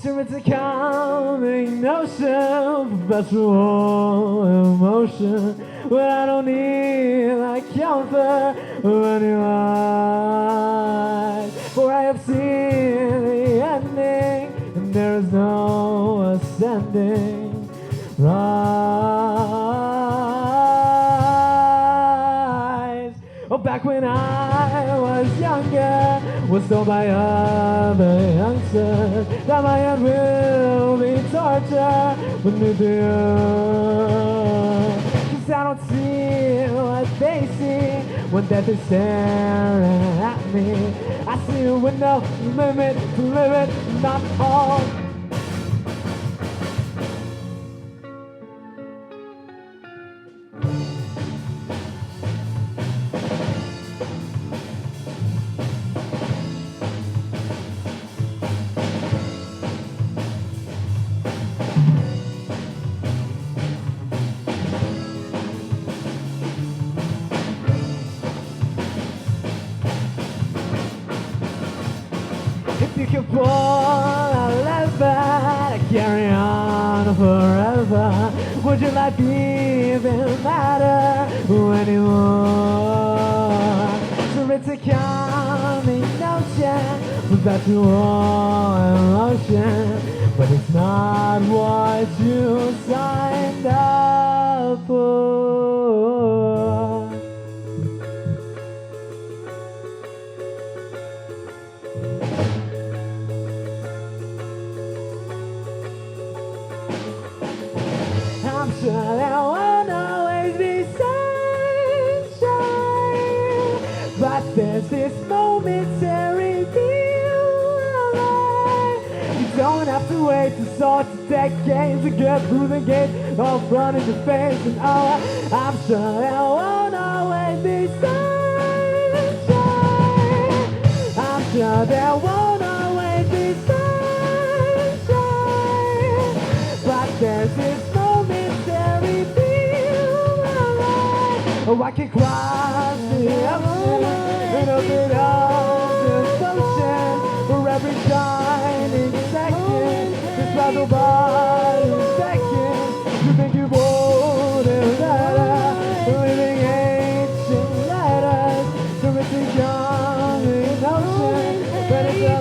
So it's a calming notion, perpetual emotion. But I don't need like comfort of anyone. For I have seen the ending, and there is no ascending. Rise. Oh, back when I was younger, was told by other youngsters that my end will be torture with me to you. 'Cause I don't see what they see when death is staring at me. I see a window, limit to limit, not all. If you could pull a lever to carry on forever, would your life even matter anymore? So it's a calming notion, perpetual emotion, but it's not what you signed up for. I'm sure there won't always be sunshine, but there's this momentary feel alive. You don't have to wait for sorts of decades to get through the gate all front in your face. And oh, I'm sure there won't always be sunshine. I'm sure there won't always be sunshine, but there's this oh, I can cross the ocean and open up this ocean for every shining second. This battle by second. You think you've old and letter, living ancient letters. So it's a young emotion, but it's a